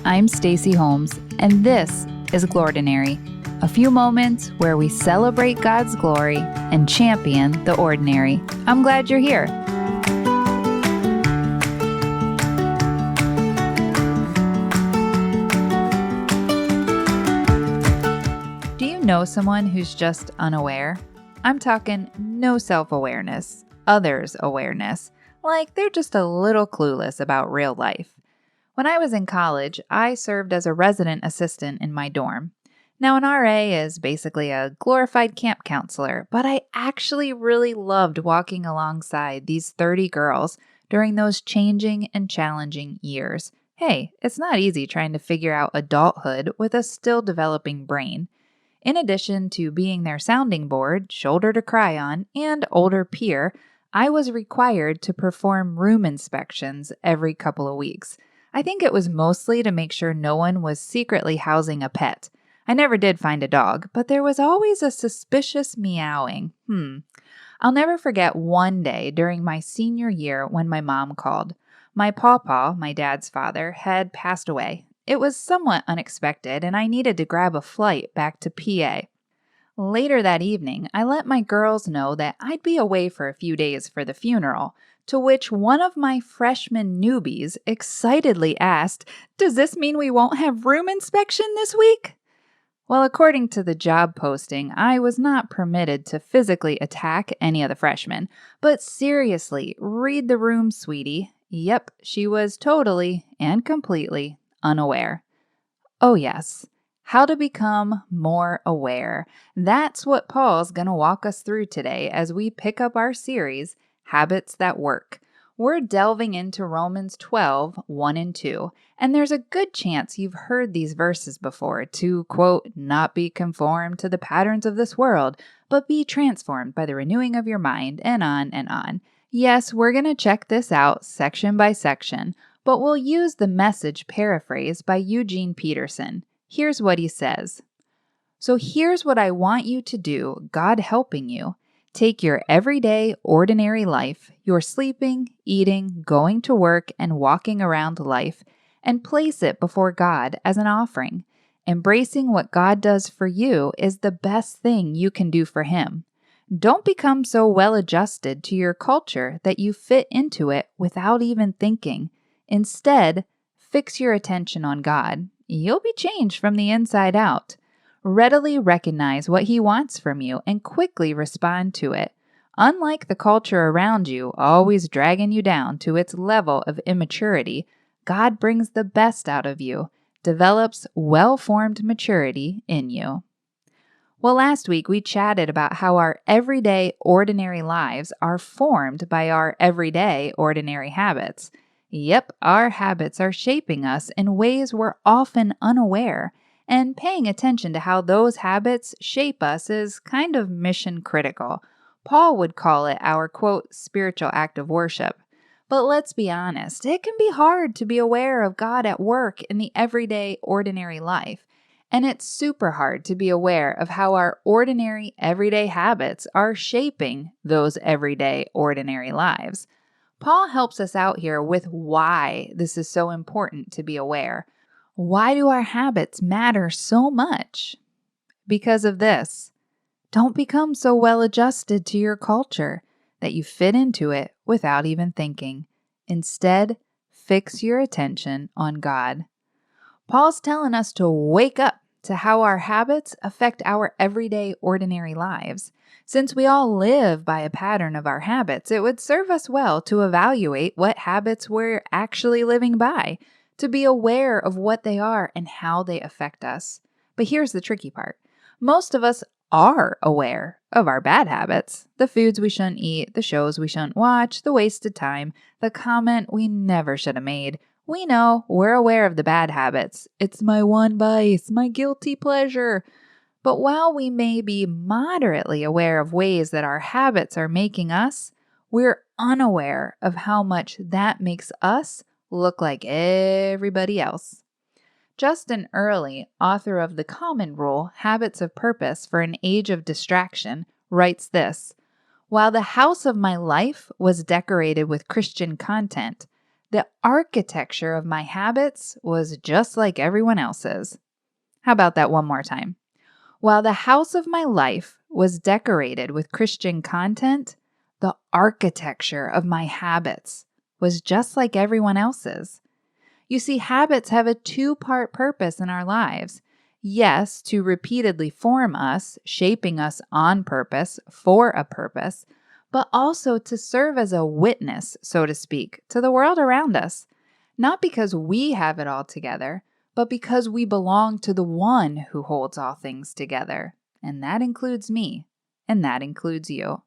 I'm Stacy Holmes, and this is Glordinary, a few moments where we celebrate God's glory and champion the ordinary. I'm glad you're here. Do you know someone who's just unaware? I'm talking no self-awareness, others' awareness, like they're just a little clueless about real life. When I was in college, I served as a resident assistant in my dorm. Now, an RA is basically a glorified camp counselor, but I actually really loved walking alongside these 30 girls during those changing and challenging years. Hey, it's not easy trying to figure out adulthood with a still developing brain. In addition to being their sounding board, shoulder to cry on, and older peer, I was required to perform room inspections every couple of weeks. I think it was mostly to make sure no one was secretly housing a pet. I never did find a dog, but there was always a suspicious meowing. I'll never forget one day during my senior year when my mom called. My pawpaw, my dad's father, had passed away. It was somewhat unexpected, and I needed to grab a flight back to PA. Later that evening, I let my girls know that I'd be away for a few days for the funeral, to which one of my freshman newbies excitedly asked, "Does this mean we won't have room inspection this week?" Well, according to the job posting, I was not permitted to physically attack any of the freshmen. But seriously, read the room, sweetie. Yep, she was totally and completely unaware. Oh yes. How to become more aware. That's what Paul's going to walk us through today as we pick up our series, Habits That Work. We're delving into Romans 12, 1 and 2, and there's a good chance you've heard these verses before to, quote, not be conformed to the patterns of this world, but be transformed by the renewing of your mind, and on and on. Yes, we're going to check this out section by section, but we'll use the Message paraphrase by Eugene Peterson. Here's what he says. So here's what I want you to do, God helping you. Take your everyday, ordinary life, your sleeping, eating, going to work, and walking around life, and place it before God as an offering. Embracing what God does for you is the best thing you can do for Him. Don't become so well adjusted to your culture that you fit into it without even thinking. Instead, fix your attention on God. You'll be changed from the inside out. Readily recognize what He wants from you and quickly respond to it. Unlike the culture around you, always dragging you down to its level of immaturity, God brings the best out of you, develops well-formed maturity in you. Well, last week we chatted about how our everyday, ordinary lives are formed by our everyday, ordinary habits. Yep, our habits are shaping us in ways we're often unaware, and paying attention to how those habits shape us is kind of mission critical. Paul would call it our, quote, spiritual act of worship. But let's be honest, it can be hard to be aware of God at work in the everyday, ordinary life. And it's super hard to be aware of how our ordinary, everyday habits are shaping those everyday, ordinary lives. Paul helps us out here with why this is so important to be aware. Why do our habits matter so much? Because of this. Don't become so well adjusted to your culture that you fit into it without even thinking. Instead, fix your attention on God. Paul's telling us to wake up to how our habits affect our everyday, ordinary lives. Since we all live by a pattern of our habits, it would serve us well to evaluate what habits we're actually living by, to be aware of what they are and how they affect us. But here's the tricky part. Most of us are aware of our bad habits, the foods we shouldn't eat, the shows we shouldn't watch, the wasted time, the comment we never should have made. We know, we're aware of the bad habits. It's my one vice, my guilty pleasure. But while we may be moderately aware of ways that our habits are making us, we're unaware of how much that makes us look like everybody else. Justin Earley, author of The Common Rule, Habits of Purpose for an Age of Distraction, writes this: While the house of my life was decorated with Christian content, The architecture of my habits was just like everyone else's. How about that one more time? While the house of my life was decorated with Christian content, the architecture of my habits was just like everyone else's. You see, habits have a two-part purpose in our lives. Yes, to repeatedly form us, shaping us on purpose, for a purpose, but also to serve as a witness, so to speak, to the world around us. Not because we have it all together, but because we belong to the one who holds all things together. And that includes me, and that includes you.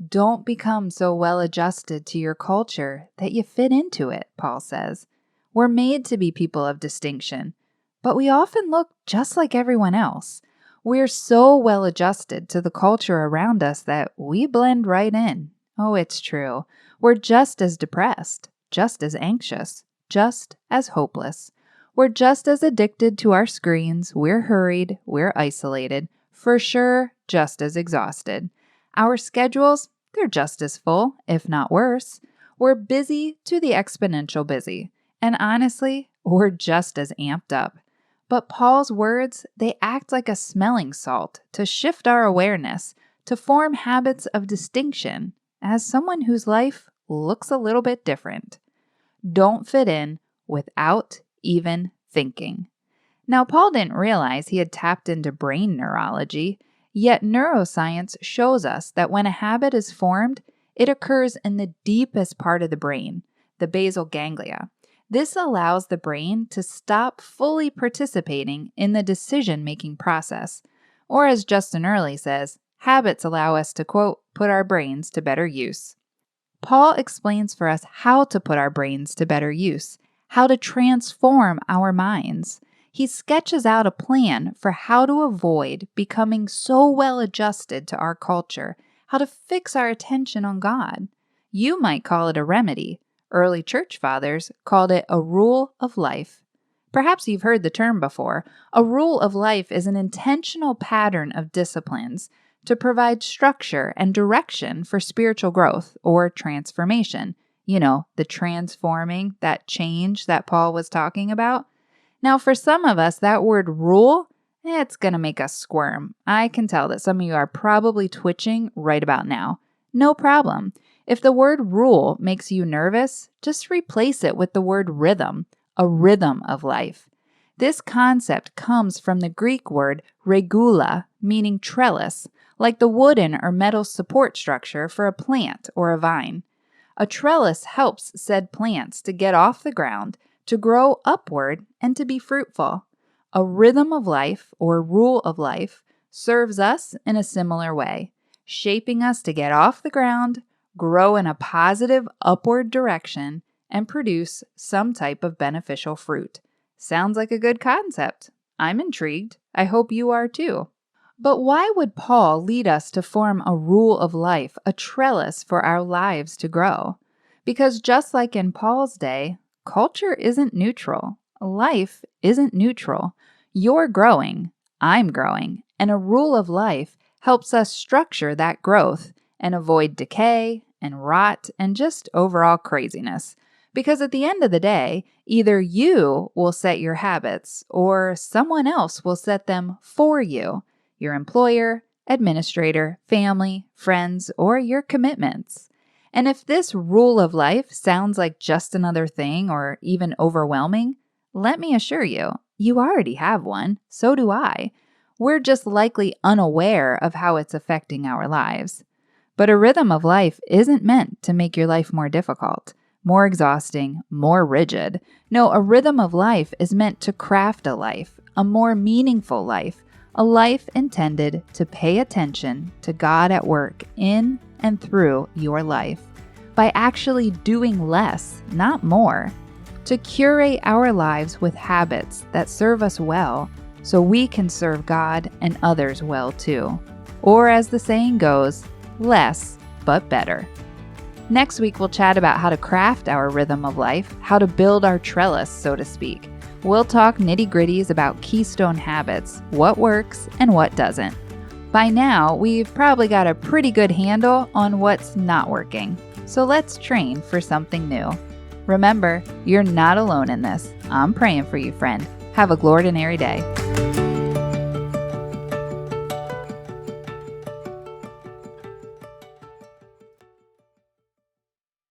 Don't become so well adjusted to your culture that you fit into it, Paul says. We're made to be people of distinction, but we often look just like everyone else. We're so well adjusted to the culture around us that we blend right in. Oh, it's true. We're just as depressed, just as anxious, just as hopeless. We're just as addicted to our screens. We're hurried. We're isolated. For sure, just as exhausted. Our schedules, they're just as full, if not worse. We're busy to the exponential busy. And honestly, we're just as amped up. But Paul's words, they act like a smelling salt to shift our awareness, to form habits of distinction as someone whose life looks a little bit different. Don't fit in without even thinking. Now, Paul didn't realize he had tapped into brain neurology, yet neuroscience shows us that when a habit is formed, it occurs in the deepest part of the brain, the basal ganglia. This allows the brain to stop fully participating in the decision-making process. Or as Justin Earley says, habits allow us to, quote, put our brains to better use. Paul explains for us how to put our brains to better use, how to transform our minds. He sketches out a plan for how to avoid becoming so well adjusted to our culture, how to fix our attention on God. You might call it a remedy. Early church fathers called it a rule of life. Perhaps you've heard the term before. A rule of life is an intentional pattern of disciplines to provide structure and direction for spiritual growth or transformation. You know, the transforming, that change that Paul was talking about. Now, for some of us, that word rule, it's going to make us squirm. I can tell that some of you are probably twitching right about now. No problem. If the word rule makes you nervous, just replace it with the word rhythm, a rhythm of life. This concept comes from the Greek word regula, meaning trellis, like the wooden or metal support structure for a plant or a vine. A trellis helps said plants to get off the ground, to grow upward, and to be fruitful. A rhythm of life, or rule of life, serves us in a similar way, shaping us to get off the ground, grow in a positive upward direction, and produce some type of beneficial fruit. Sounds like a good concept. I'm intrigued. I hope you are too. But why would Paul lead us to form a rule of life, a trellis for our lives to grow? Because just like in Paul's day, culture isn't neutral. Life isn't neutral. You're growing, I'm growing, and a rule of life helps us structure that growth and avoid decay and rot and just overall craziness. Because at the end of the day, either you will set your habits or someone else will set them for you, your employer, administrator, family, friends, or your commitments. And if this rule of life sounds like just another thing or even overwhelming, let me assure you, you already have one. So do I. We're just likely unaware of how it's affecting our lives. But a rhythm of life isn't meant to make your life more difficult, more exhausting, more rigid. No, a rhythm of life is meant to craft a life, a more meaningful life, a life intended to pay attention to God at work in and through your life by actually doing less, not more, to curate our lives with habits that serve us well so we can serve God and others well too. Or as the saying goes, less but better. Next week, we'll chat about how to craft our rhythm of life, how to build our trellis, so to speak. We'll talk nitty-gritties about keystone habits, what works and what doesn't. By now, we've probably got a pretty good handle on what's not working. So let's train for something new. Remember, you're not alone in this. I'm praying for you, friend. Have a glordinary day.